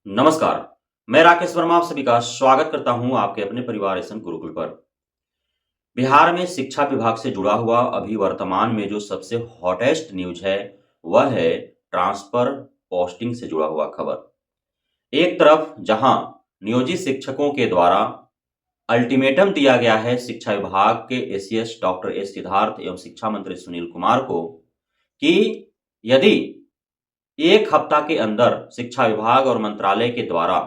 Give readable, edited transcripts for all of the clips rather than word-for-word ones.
नमस्कार। मैं राकेश वर्मा आप सभी का स्वागत करता हूं आपके अपने परिवार एसएन गुरुकुल पर। बिहार में शिक्षा विभाग से जुड़ा हुआ अभी वर्तमान में जो सबसे हॉटेस्ट न्यूज है, वह है ट्रांसफर पोस्टिंग से जुड़ा हुआ खबर। एक तरफ जहां नियोजित शिक्षकों के द्वारा अल्टीमेटम दिया गया है शिक्षा विभाग के एसीएस डॉक्टर एस सिद्धार्थ एवं शिक्षा मंत्री सुनील कुमार को कि यदि एक हफ्ता के अंदर शिक्षा विभाग और मंत्रालय के द्वारा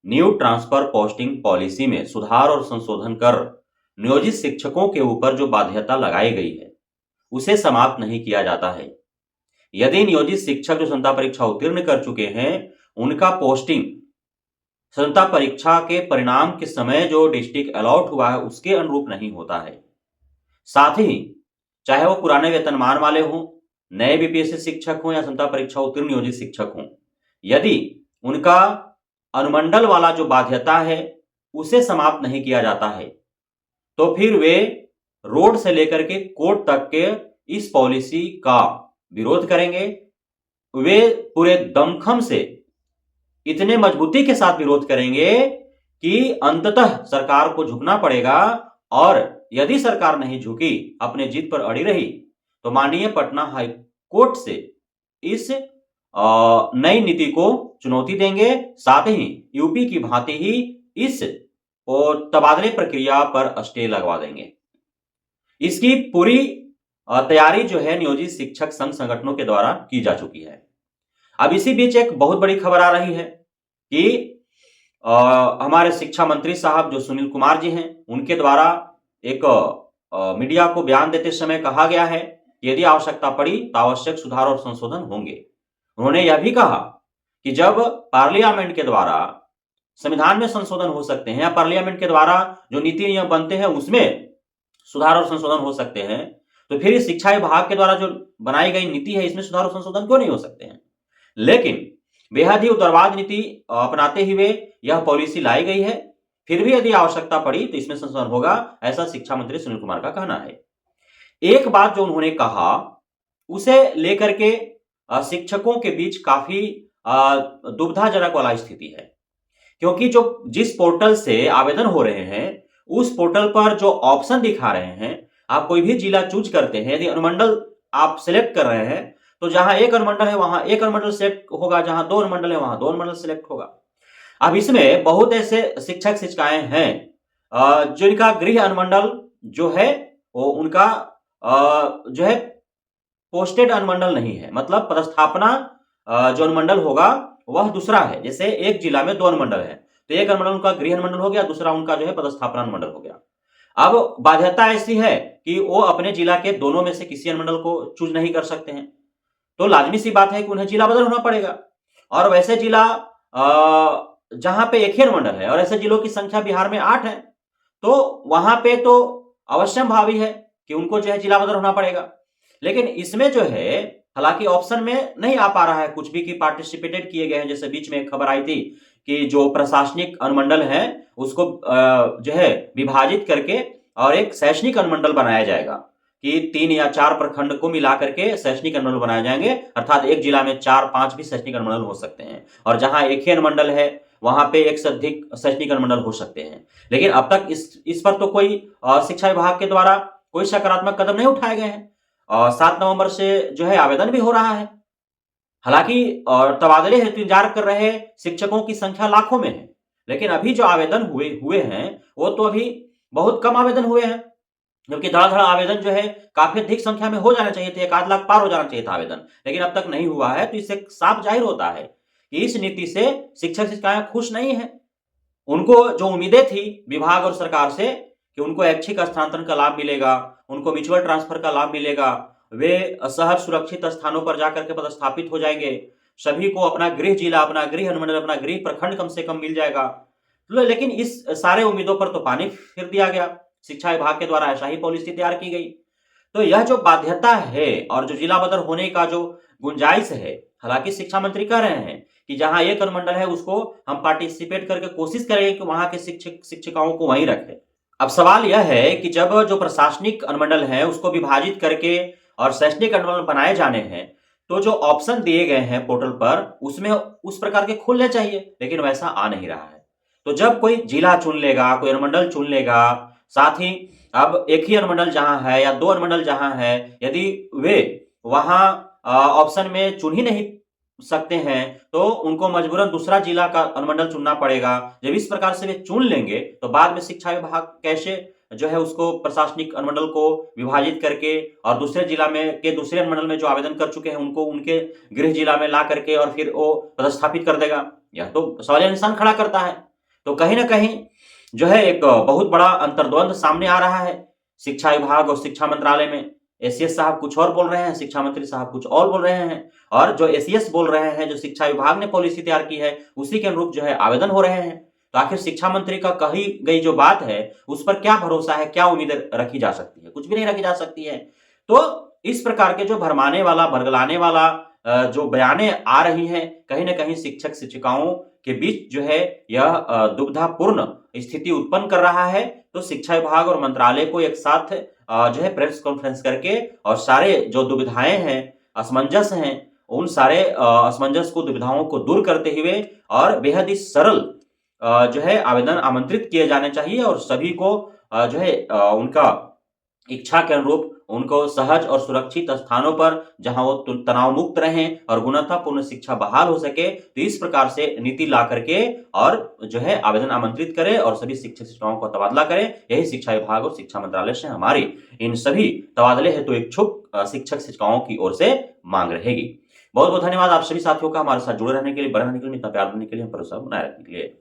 न्यू ट्रांसफर पोस्टिंग पॉलिसी में सुधार और संशोधन कर नियोजित शिक्षकों के ऊपर जो बाध्यता लगाई गई है, उसे समाप्त नहीं किया जाता है। यदि नियोजित शिक्षक जो क्षमता परीक्षा उत्तीर्ण कर चुके हैं, उनका पोस्टिंग क्षमता परीक्षा के परिणाम के समय जो डिस्ट्रिक्ट अलॉट हुआ है, उसके अनुरूप नहीं होता है। साथ ही चाहे वो पुराने वेतनमान वाले हों, नए बीपीएससी शिक्षक हों या क्षमता परीक्षा उत्तीर्ण नियोजित शिक्षक हों, यदि उनका अनुमंडल वाला जो बाध्यता है उसे समाप्त नहीं किया जाता है, तो फिर वे रोड से लेकर के कोर्ट तक के इस पॉलिसी का विरोध करेंगे। वे पूरे दमखम से इतने मजबूती के साथ विरोध करेंगे कि अंततः सरकार को झुकना पड़ेगा, और यदि सरकार नहीं झुकी, अपने जिद पर अड़ी रही, तो माननीय पटना हाई कोर्ट से इस नई नीति को चुनौती देंगे। साथ ही यूपी की भांति ही इस तबादले प्रक्रिया पर स्टे लगवा देंगे। इसकी पूरी तैयारी जो है नियोजित शिक्षक संघ संगठनों के द्वारा की जा चुकी है। अब इसी बीच एक बहुत बड़ी खबर आ रही है कि हमारे शिक्षा मंत्री साहब जो सुनील कुमार जी हैं, उनके द्वारा एक मीडिया को बयान देते समय कहा गया है कि यदि आवश्यकता पड़ी तो आवश्यक सुधार और संशोधन होंगे। उन्होंने यह भी कहा कि जब पार्लियामेंट के द्वारा संविधान में संशोधन हो सकते हैं या पार्लियामेंट के द्वारा जो नीति नियम बनते हैं उसमें सुधार और संशोधन हो सकते हैं, तो फिर शिक्षा विभाग के द्वारा जो बनाई गई नीति है, इसमें सुधार और संशोधन क्यों नहीं हो सकते हैं। लेकिन बेहद ही उदारवाद नीति अपनाते हुए यह पॉलिसी लाई गई है। फिर भी यदि आवश्यकता पड़ी तो इसमें संशोधन होगा, ऐसा शिक्षा मंत्री सुनील कुमार का कहना है। एक बात जो उन्होंने कहा, उसे लेकर के शिक्षकों के बीच काफी दुविधाजनक वाला स्थिति है, क्योंकि जो जिस पोर्टल से आवेदन हो रहे हैं, उस पोर्टल पर जो ऑप्शन दिखा रहे हैं, आप कोई भी जिला चूज करते हैं, यदि अनुमंडल आप सिलेक्ट कर रहे हैं, तो जहां एक अनुमंडल है वहां एक अनुमंडल सिलेक्ट होगा, जहां दो अनुमंडल है वहां दो अनुमंडल सिलेक्ट होगा। अब इसमें बहुत ऐसे शिक्षक शिक्षिकाएं हैं जिनका गृह अनुमंडल जो है वो उनका जो है पोस्टेड अनुमंडल नहीं है, मतलब पदस्थापना जो अनुमंडल होगा वह दूसरा है। जैसे एक जिला में दो अनुमंडल है, तो एक अनुमंडल उनका गृह अनुमंडल हो गया, दूसरा उनका जो है पदस्थापना अनुमंडल हो गया। अब बाध्यता ऐसी है कि वो अपने जिला के दोनों में से किसी अनुमंडल को चूज नहीं कर सकते हैं, तो लाजमी सी बात है कि उन्हें जिला बदल होना पड़ेगा। और वैसे जिला जहां पे एक ही अनुमंडल है और ऐसे जिलों की संख्या बिहार में 8 है, तो वहां पे तो अवश्यम भावी है कि उनको जो है जिला बदल होना पड़ेगा। लेकिन इसमें जो है हालांकि ऑप्शन में नहीं आ पा रहा है कुछ भी कि पार्टिसिपेटेड किए गए हैं। जैसे बीच में एक खबर आई थी कि जो प्रशासनिक अनुमंडल है उसको जो है विभाजित करके और एक शैक्षणिक अनुमंडल बनाया जाएगा कि 3 या 4 प्रखंड को मिला करके शैक्षणिक अनुमंडल बनाए जाएंगे, अर्थात एक जिला में 4-5 भी शैक्षणिक अनुमंडल हो सकते हैं, और जहां एक ही अनुमंडल है वहां पे एक से अधिक शैक्षणिक अनुमंडल हो सकते हैं। लेकिन अब तक इस पर तो कोई शिक्षा विभाग के द्वारा कोई सकारात्मक कदम नहीं उठाए गए हैं। 7 नवंबर से जो है आवेदन भी हो रहा है। हालांकि तबादले हेतु इंतजार कर रहे शिक्षकों की संख्या लाखों में है, लेकिन अभी जो आवेदन हुए हैं वो तो अभी बहुत कम आवेदन हुए हैं, जबकि धड़ाधड़ आवेदन जो है काफी अधिक संख्या में हो जाना चाहिए थे, 1 आध लाख पार हो जाना चाहिए था आवेदन, लेकिन अब तक नहीं हुआ है। तो इससे साफ जाहिर होता है कि इस नीति से शिक्षक शिक्षिकाएं खुश नहीं है। उनको जो उम्मीदें थी विभाग और सरकार से कि उनको ऐच्छिक स्थानांतरण का लाभ मिलेगा, उनको म्यूचुअल ट्रांसफर का लाभ मिलेगा, वे सहज सुरक्षित स्थानों पर जाकर के पदस्थापित हो जाएंगे, सभी को अपना गृह जिला, अपना गृह अनुमंडल, अपना गृह प्रखंड कम से कम मिल जाएगा। लेकिन इस सारे उम्मीदों पर तो पानी फिर दिया गया। शिक्षा विभाग के द्वारा ऐसा ही पॉलिसी तैयार की गई। तो यह जो बाध्यता है और जो जिला बदल होने का जो गुंजाइश है, हालांकि शिक्षा मंत्री कह रहे हैं कि जहां एक अनुमंडल है उसको हम पार्टिसिपेट करके कोशिश करेंगे कि वहां के शिक्षक शिक्षिकाओं को वहीं रखें। अब सवाल यह है कि जब जो प्रशासनिक अनुमंडल है उसको विभाजित करके और शैक्षणिक अनुमंडल बनाए जाने हैं, तो जो ऑप्शन दिए गए हैं पोर्टल पर उसमें उस प्रकार के खुलने चाहिए, लेकिन वैसा आ नहीं रहा है। तो जब कोई जिला चुन लेगा, कोई अनुमंडल चुन लेगा, साथ ही अब एक ही अनुमंडल जहां है या 2 अनुमंडल जहां है, यदि वे वहां ऑप्शन में चुन ही नहीं सकते हैं, तो उनको मजबूरन दूसरा जिला का अनुमंडल चुनना पड़ेगा। जब इस प्रकार से वे चुन लेंगे, तो बाद में शिक्षा विभाग कैसे जो है उसको प्रशासनिक अनुमंडल को विभाजित करके और दूसरे जिला में के दूसरे अनुमंडल में जो आवेदन कर चुके हैं उनको उनके गृह जिला में ला करके और फिर वो पदस्थापित कर देगा। यह तो सवालिया निशान खड़ा करता है। तो कहीं न कहीं जो है एक बहुत बड़ा अंतर्द्वंद सामने आ रहा है शिक्षा विभाग और शिक्षा मंत्रालय में। एसीएस साहब कुछ और बोल रहे हैं, शिक्षा मंत्री साहब कुछ और बोल रहे हैं और जो एसीएस बोल रहे हैं, जो शिक्षा विभाग ने पॉलिसी तैयार की है, उसी के अनुरूप जो है आवेदन हो रहे हैं। तो आखिर शिक्षा मंत्री का कही गई जो बात है, उस पर क्या भरोसा है, क्या उम्मीदें रखी जा सकती है? कुछ भी नहीं रखी जा सकती है। तो इस प्रकार के जो भरमाने वाला, बरगलाने वाला जो बयानें आ रही हैं, कहीं न कहीं शिक्षक-शिक्षिकाओं के बीच जो है यह दुविधापूर्ण स्थिति उत्पन्न कर रहा है। तो शिक्षा विभाग और मंत्रालय को एक साथ जो है प्रेस कॉन्फ्रेंस करके और सारे जो दुविधाएँ हैं, असमंजस हैं, उन सारे असमंजस को, दुविधाओं को दूर करते हुए और बेहद ही सरल जो है आवेदन आमंत्रित किए जाने चाहिए और सभी को जो है उनका इच्छा के अनुरूप उनको सहज और सुरक्षित स्थानों पर जहां वो तनाव मुक्त रहें और गुणवत्तापूर्ण शिक्षा बहाल हो सके, तो इस प्रकार से नीति ला करके और जो है आवेदन आमंत्रित करें और सभी शिक्षक शिक्षिकाओं का तबादला करें। यही शिक्षा विभाग और शिक्षा मंत्रालय से हमारी इन सभी तबादले हेतु इच्छुक शिक्षक शिक्षिकाओं की ओर से मांग रहेगी। बहुत बहुत धन्यवाद आप सभी साथियों का हमारे साथ जुड़े रहने के लिए, बने रहने के लिए, इतना प्यार देने के लिए, हम भरोसा बनाए रखने के लिए।